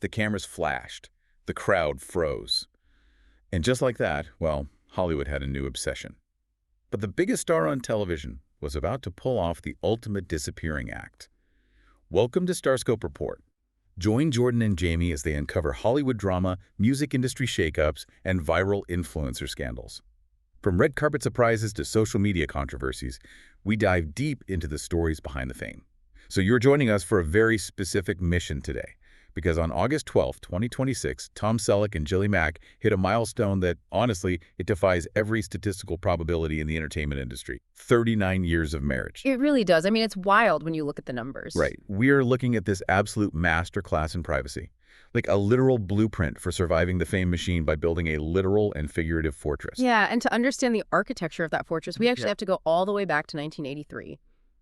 The cameras flashed. The crowd froze. And just like that, well, Hollywood had a new obsession. But the biggest star on television was about to pull off the ultimate disappearing act. Welcome to StarScope Report. Join Jordan and Jamie as they uncover Hollywood drama, music industry shakeups, and viral influencer scandals. From red carpet surprises to social media controversies, we dive deep into the stories behind the fame. So you're joining us for a very specific mission today, because on August 12, 2026, Tom Selleck and Jillie Mack hit a milestone that, honestly, it defies every statistical probability in the entertainment industry. 39 years of marriage. It really does. I mean, it's wild when you look at the numbers. Right. We're looking at this absolute masterclass in privacy, like a literal blueprint for surviving the fame machine by building a literal and figurative fortress. Yeah, and to understand the architecture of that fortress, we actually have to go all the way back to 1983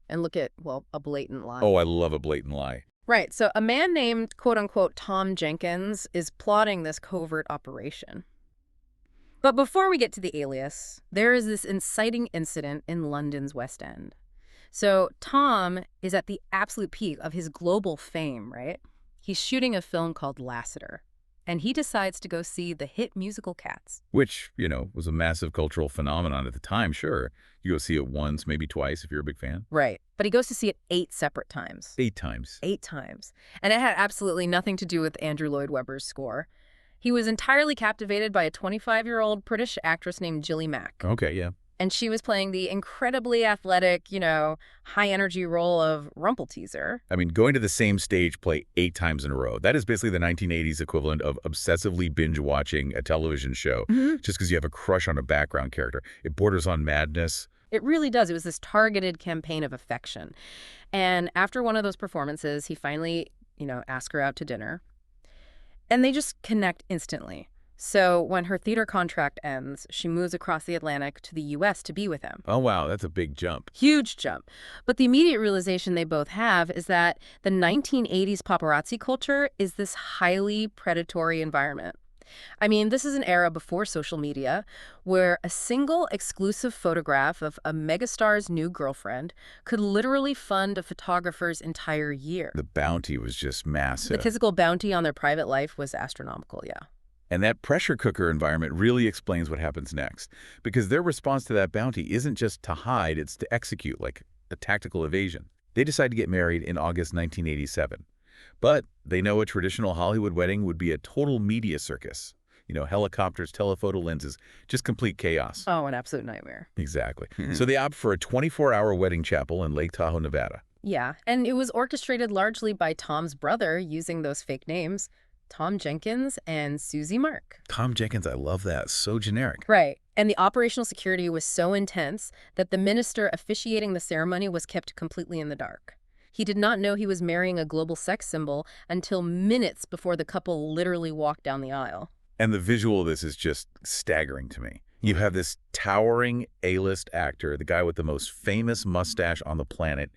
and look at, well, a blatant lie. Oh, I love a blatant lie. Right. So a man named, quote-unquote, Tom Jenkins is plotting this covert operation. But before we get to the alias, there is this inciting incident in London's West End. So Tom is at the absolute peak of his global fame, right? He's shooting a film called Lassiter, and he decides to go see the hit musical Cats. Which, was a massive cultural phenomenon at the time, sure. You go see it once, maybe twice if you're a big fan. Right. But he goes to see it 8 separate times. 8 times. 8 times. And it had absolutely nothing to do with Andrew Lloyd Webber's score. He was entirely captivated by a 25-year-old British actress named Jillie Mack. Okay, yeah. And she was playing the incredibly athletic, high-energy role of Rumpelteazer. I mean, going to the same stage play 8 times in a row, that is basically the 1980s equivalent of obsessively binge-watching a television show just because you have a crush on a background character. It borders on madness. It really does. It was this targeted campaign of affection. And after one of those performances, he finally, asked her out to dinner. And they just connect instantly. So when her theater contract ends, she moves across the Atlantic to the U.S. to be with him. Oh, wow, that's a big jump. Huge jump. But the immediate realization they both have is that the 1980s paparazzi culture is this highly predatory environment. I mean, this is an era before social media where a single exclusive photograph of a megastar's new girlfriend could literally fund a photographer's entire year. The bounty was just massive. The physical bounty on their private life was astronomical, yeah. And that pressure cooker environment really explains what happens next, because their response to that bounty isn't just to hide, it's to execute, like a tactical evasion. They decide to get married in August 1987. But they know a traditional Hollywood wedding would be a total media circus. Helicopters, telephoto lenses, just complete chaos. Oh, an absolute nightmare. Exactly. So they opt for a 24-hour wedding chapel in Lake Tahoe, Nevada. Yeah, and it was orchestrated largely by Tom's brother using those fake names, Tom Jenkins and Susie Mark. Tom Jenkins, I love that. So generic. Right. And the operational security was so intense that the minister officiating the ceremony was kept completely in the dark. He did not know he was marrying a global sex symbol until minutes before the couple literally walked down the aisle. And the visual of this is just staggering to me. You have this towering A-list actor, the guy with the most famous mustache on the planet,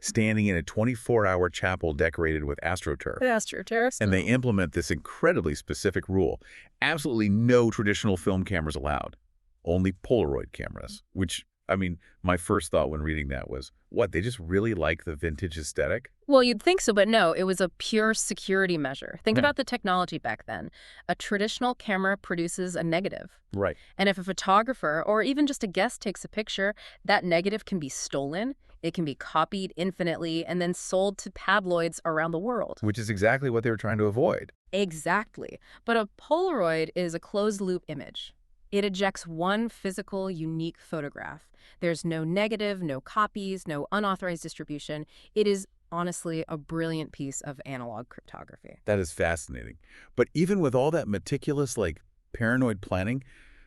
standing in a 24-hour chapel decorated with AstroTurf. AstroTurf. And they implement this incredibly specific rule. Absolutely no traditional film cameras allowed. Only Polaroid cameras, which, my first thought when reading that was, what, they just really like the vintage aesthetic? Well, you'd think so, but no, it was a pure security measure. Think about the technology back then. A traditional camera produces a negative. Right. And if a photographer or even just a guest takes a picture, that negative can be stolen. It can be copied infinitely and then sold to tabloids around the world. Which is exactly what they were trying to avoid. Exactly. But a Polaroid is a closed-loop image. It ejects one physical, unique photograph. There's no negative, no copies, no unauthorized distribution. It is honestly a brilliant piece of analog cryptography. That is fascinating. But even with all that meticulous, paranoid planning,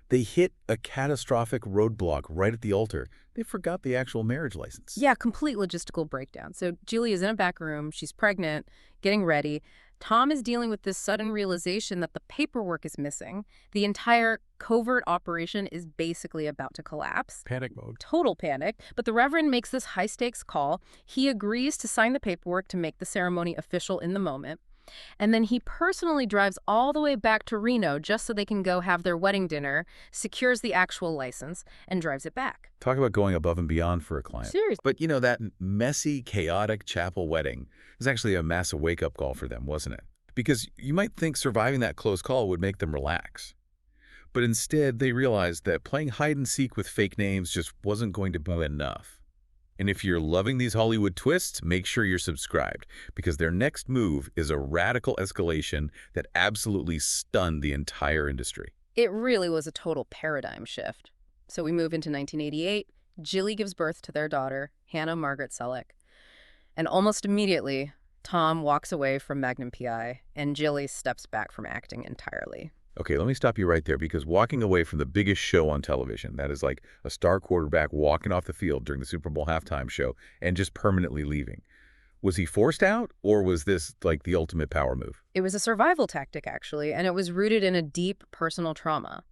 they hit a catastrophic roadblock right at the altar. They forgot the actual marriage license. Yeah, complete logistical breakdown. So Jillie is in a back room. She's pregnant, getting ready. Tom is dealing with this sudden realization that the paperwork is missing. The entire covert operation is basically about to collapse. Panic mode. Total panic. But the Reverend makes this high-stakes call. He agrees to sign the paperwork to make the ceremony official in the moment. And then he personally drives all the way back to Reno just so they can go have their wedding dinner, secures the actual license, and drives it back. Talk about going above and beyond for a client. Seriously. But that messy, chaotic chapel wedding was actually a massive wake-up call for them, wasn't it? because you might think surviving that close call would make them relax. But instead, they realized that playing hide-and-seek with fake names just wasn't going to be enough. And if you're loving these Hollywood twists, make sure you're subscribed, because their next move is a radical escalation that absolutely stunned the entire industry. It really was a total paradigm shift. So we move into 1988. Jillie gives birth to their daughter, Hannah Margaret Selleck. And almost immediately, Tom walks away from Magnum PI, and Jillie steps back from acting entirely. Okay, let me stop you right there, because walking away from the biggest show on television, that is like a star quarterback walking off the field during the Super Bowl halftime show and just permanently leaving. Was he forced out, or was this like the ultimate power move? It was a survival tactic, actually, and it was rooted in a deep personal trauma.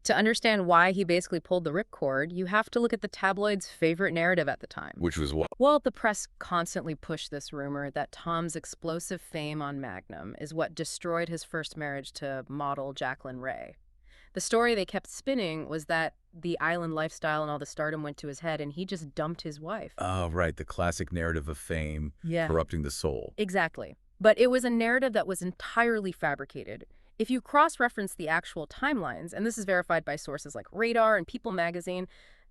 To understand why he basically pulled the ripcord, you have to look at the tabloid's favorite narrative at the time. Which was what? Well, the press constantly pushed this rumor that Tom's explosive fame on Magnum is what destroyed his first marriage to model Jacqueline Ray. The story they kept spinning was that the island lifestyle and all the stardom went to his head, and he just dumped his wife. Oh, right, the classic narrative of fame corrupting the soul. Exactly. But it was a narrative that was entirely fabricated. If you cross-reference the actual timelines, and this is verified by sources like Radar and People magazine,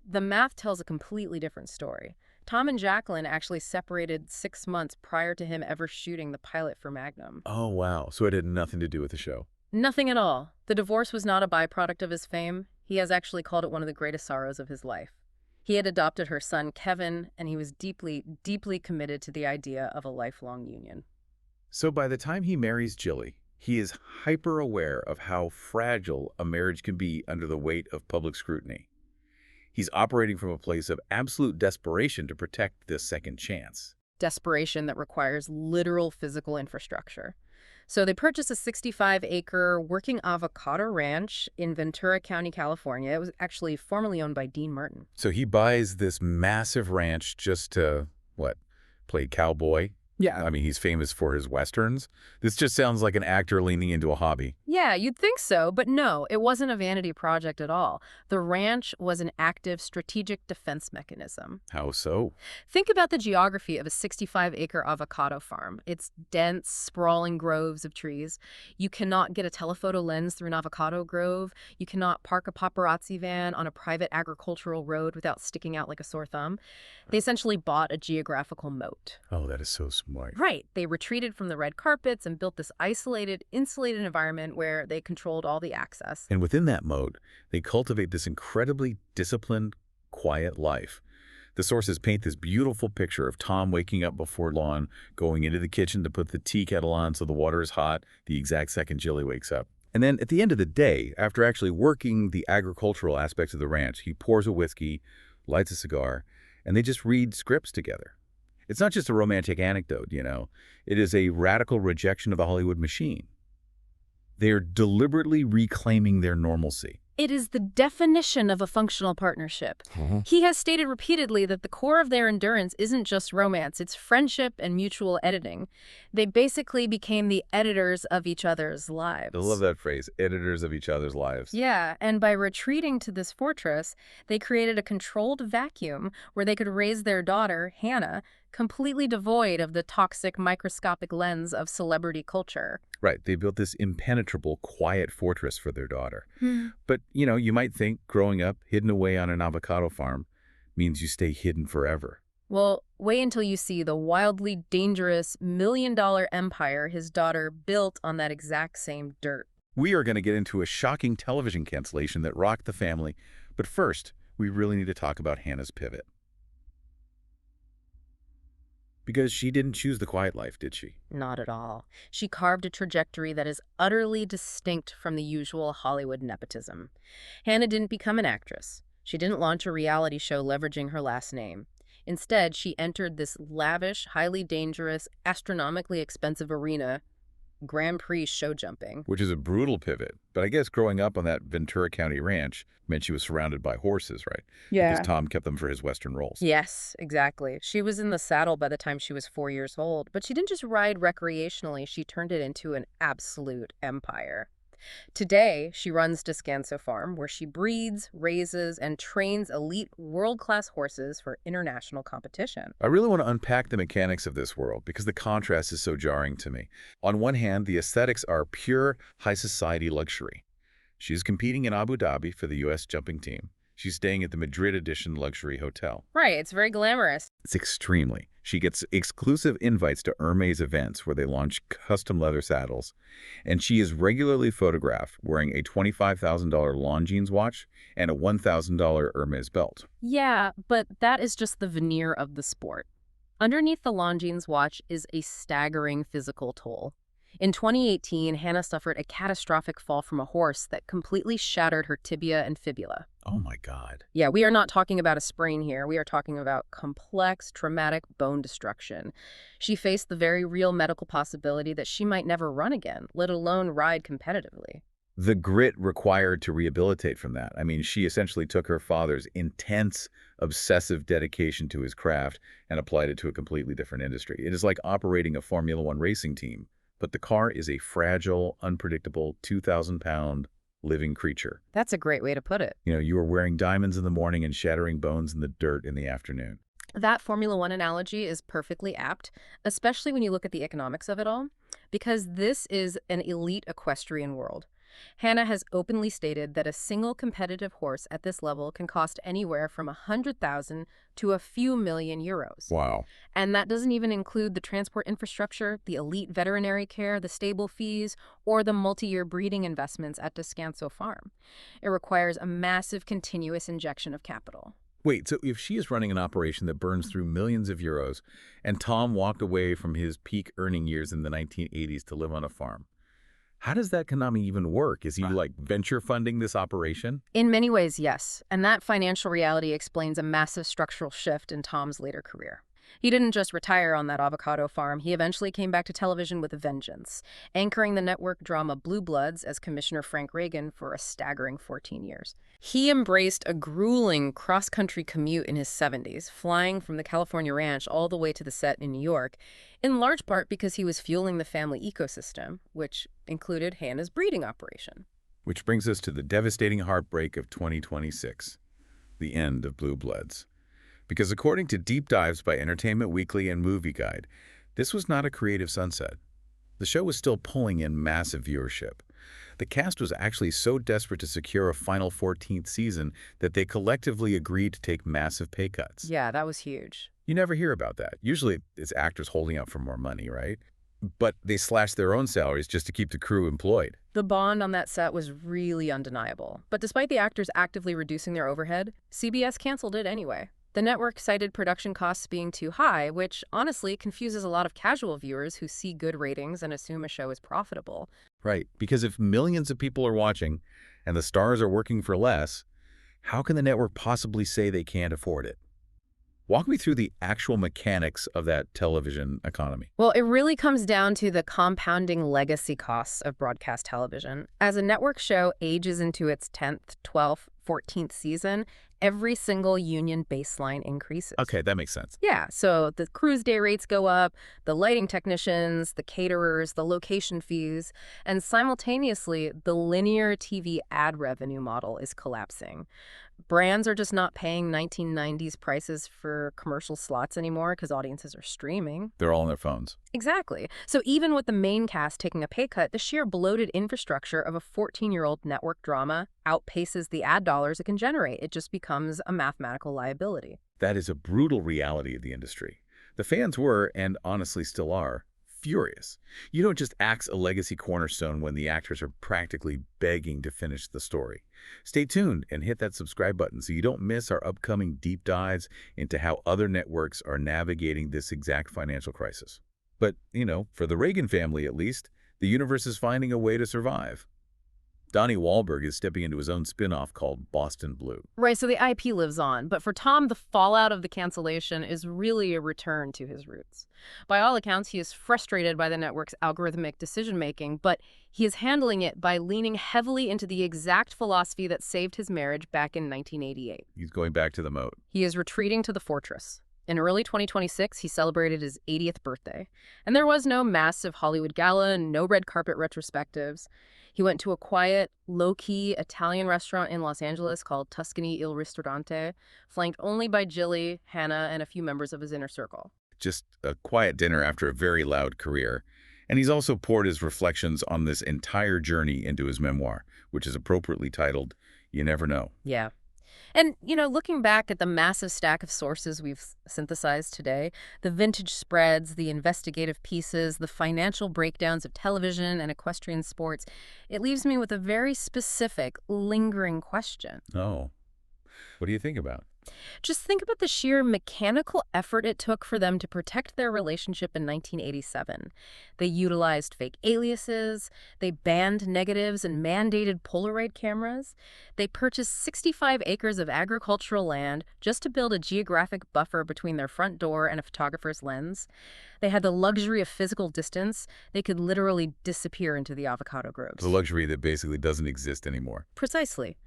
the math tells a completely different story. Tom and Jacqueline actually separated 6 months prior to him ever shooting the pilot for Magnum. Oh, wow. So it had nothing to do with the show. Nothing at all. The divorce was not a byproduct of his fame. He has actually called it one of the greatest sorrows of his life. He had adopted her son, Kevin, and he was deeply, deeply committed to the idea of a lifelong union. So by the time he marries Jillie, he is hyper-aware of how fragile a marriage can be under the weight of public scrutiny. He's operating from a place of absolute desperation to protect this second chance. Desperation that requires literal physical infrastructure. So they purchased a 65-acre working avocado ranch in Ventura County, California. It was actually formerly owned by Dean Martin. So he buys this massive ranch just to, what, play cowboy? Yeah. I mean, he's famous for his westerns. This just sounds like an actor leaning into a hobby. Yeah, you'd think so, but no, it wasn't a vanity project at all. The ranch was an active strategic defense mechanism. How so? Think about the geography of a 65-acre avocado farm. It's dense, sprawling groves of trees. You cannot get a telephoto lens through an avocado grove. You cannot park a paparazzi van on a private agricultural road without sticking out like a sore thumb. They essentially bought a geographical moat. Oh, that is so smart. Right. They retreated from the red carpets and built this isolated, insulated environment where they controlled all the access. And within that mode, they cultivate this incredibly disciplined, quiet life. The sources paint this beautiful picture of Tom waking up before dawn, going into the kitchen to put the tea kettle on so the water is hot the exact second Jillie wakes up. And then at the end of the day, after actually working the agricultural aspects of the ranch, he pours a whiskey, lights a cigar, and they just read scripts together. It's not just a romantic anecdote, you know. It is a radical rejection of the Hollywood machine. They are deliberately reclaiming their normalcy. It is the definition of a functional partnership. He has stated repeatedly that the core of their endurance isn't just romance, it's friendship and mutual editing. They basically became the editors of each other's lives. I love that phrase, editors of each other's lives. Yeah, and by retreating to this fortress, they created a controlled vacuum where they could raise their daughter, Hannah, completely devoid of the toxic microscopic lens of celebrity culture. Right, they built this impenetrable, quiet fortress for their daughter. But, you know, you might think growing up hidden away on an avocado farm means you stay hidden forever. Well, wait until you see the wildly dangerous million-dollar empire his daughter built on that exact same dirt. We are going to get into a shocking television cancellation that rocked the family. But first, we really need to talk about Hannah's pivot. Because she didn't choose the quiet life, did she? Not at all. She carved a trajectory that is utterly distinct from the usual Hollywood nepotism. Hannah didn't become an actress. She didn't launch a reality show leveraging her last name. Instead, she entered this lavish, highly dangerous, astronomically expensive arena, Grand Prix show jumping. Which is a brutal pivot. But I guess growing up on that Ventura County ranch meant she was surrounded by horses, right? Yeah. Because Tom kept them for his Western roles. Yes, exactly. She was in the saddle by the time she was 4 years old, but she didn't just ride recreationally, she turned it into an absolute empire. Today, she runs Descanso Farm, where she breeds, raises, and trains elite world-class horses for international competition. I really want to unpack the mechanics of this world because the contrast is so jarring to me. On one hand, the aesthetics are pure high society luxury. She's competing in Abu Dhabi for the U.S. jumping team. She's staying at the Madrid edition luxury hotel. Right, it's very glamorous. It's extremely. She gets exclusive invites to Hermes events where they launch custom leather saddles. And she is regularly photographed wearing a $25,000 Longines watch and a $1,000 Hermes belt. Yeah, but that is just the veneer of the sport. Underneath the Longines watch is a staggering physical toll. In 2018, Hannah suffered a catastrophic fall from a horse that completely shattered her tibia and fibula. Oh my God. Yeah, we are not talking about a sprain here. We are talking about complex, traumatic bone destruction. She faced the very real medical possibility that she might never run again, let alone ride competitively. The grit required to rehabilitate from that. I mean, she essentially took her father's intense, obsessive dedication to his craft and applied it to a completely different industry. It is like operating a Formula One racing team. But the car is a fragile, unpredictable, 2,000-pound living creature. That's a great way to put it. You know, you are wearing diamonds in the morning and shattering bones in the dirt in the afternoon. That Formula One analogy is perfectly apt, especially when you look at the economics of it all, because this is an elite equestrian world. Hannah has openly stated that a single competitive horse at this level can cost anywhere from 100,000 to a few million euros. Wow. And that doesn't even include the transport infrastructure, the elite veterinary care, the stable fees, or the multi-year breeding investments at Descanso Farm. It requires a massive continuous injection of capital. Wait, so if she is running an operation that burns through millions of euros, and Tom walked away from his peak earning years in the 1980s to live on a farm, how does that economy even work? Is he like venture funding this operation? In many ways, yes. And that financial reality explains a massive structural shift in Tom's later career. He didn't just retire on that avocado farm. He eventually came back to television with a vengeance, anchoring the network drama Blue Bloods as Commissioner Frank Reagan for a staggering 14 years. He embraced a grueling cross-country commute in his 70s, flying from the California ranch all the way to the set in New York, in large part because he was fueling the family ecosystem, which included Hannah's breeding operation. Which brings us to the devastating heartbreak of 2026, the end of Blue Bloods. Because according to deep dives by Entertainment Weekly and Movie Guide, this was not a creative sunset. The show was still pulling in massive viewership. The cast was actually so desperate to secure a final 14th season that they collectively agreed to take massive pay cuts. Yeah, that was huge. You never hear about that. Usually it's actors holding out for more money, right? But they slashed their own salaries just to keep the crew employed. The bond on that set was really undeniable. But despite the actors actively reducing their overhead, CBS canceled it anyway. The network cited production costs being too high, which honestly confuses a lot of casual viewers who see good ratings and assume a show is profitable. Right, because if millions of people are watching and the stars are working for less, how can the network possibly say they can't afford it? Walk me through the actual mechanics of that television economy. Well, it really comes down to the compounding legacy costs of broadcast television. As a network show ages into its 10th, 12th, 14th season, every single union baseline increases. Okay, that makes sense. Yeah, so the cruise day rates go up, the lighting technicians, the caterers, the location fees, and simultaneously, the linear TV ad revenue model is collapsing. Brands are just not paying 1990s prices for commercial slots anymore because audiences are streaming. They're all on their phones. Exactly. So even with the main cast taking a pay cut, the sheer bloated infrastructure of a 14-year-old network drama outpaces the ad dollars it can generate. It just becomes a mathematical liability. That is a brutal reality of the industry. The fans were, and honestly still are, furious. You don't just axe a legacy cornerstone when the actors are practically begging to finish the story. Stay tuned and hit that subscribe button so you don't miss our upcoming deep dives into how other networks are navigating this exact financial crisis. But, you know, for the Reagan family at least, the universe is finding a way to survive. Donnie Wahlberg is stepping into his own spin-off called Boston Blue. Right, so the IP lives on. But for Tom, the fallout of the cancellation is really a return to his roots. By all accounts, he is frustrated by the network's algorithmic decision-making, but he is handling it by leaning heavily into the exact philosophy that saved his marriage back in 1988. He's going back to the moat. He is retreating to the fortress. In early 2026, he celebrated his 80th birthday. And there was no massive Hollywood gala and no red carpet retrospectives. He went to a quiet, low-key Italian restaurant in Los Angeles called Tuscany Il Ristorante, flanked only by Jillie, Hannah, and a few members of his inner circle. Just a quiet dinner after a very loud career. And he's also poured his reflections on this entire journey into his memoir, which is appropriately titled, You Never Know. Yeah. And, looking back at the massive stack of sources we've synthesized today, the vintage spreads, the investigative pieces, the financial breakdowns of television and equestrian sports, it leaves me with a very specific, lingering question. Oh, what do you think about? Just think about the sheer mechanical effort it took for them to protect their relationship in 1987. They utilized fake aliases, they banned negatives and mandated Polaroid cameras. They purchased 65 acres of agricultural land just to build a geographic buffer between their front door and a photographer's lens. They had the luxury of physical distance. They could literally disappear into the avocado groves. The luxury that basically doesn't exist anymore. Precisely.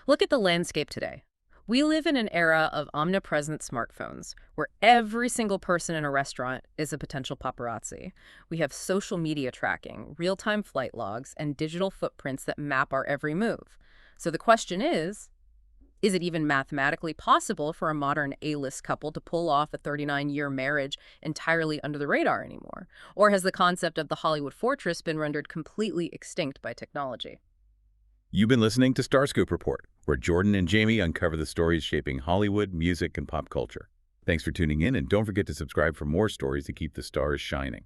Look at the landscape today. We live in an era of omnipresent smartphones, where every single person in a restaurant is a potential paparazzi. We have social media tracking, real-time flight logs, and digital footprints that map our every move. So the question is it even mathematically possible for a modern A-list couple to pull off a 39-year marriage entirely under the radar anymore? Or has the concept of the Hollywood fortress been rendered completely extinct by technology? You've been listening to StarScope Report, where Jordan and Jamie uncover the stories shaping Hollywood, music, and pop culture. Thanks for tuning in, and don't forget to subscribe for more stories to keep the stars shining.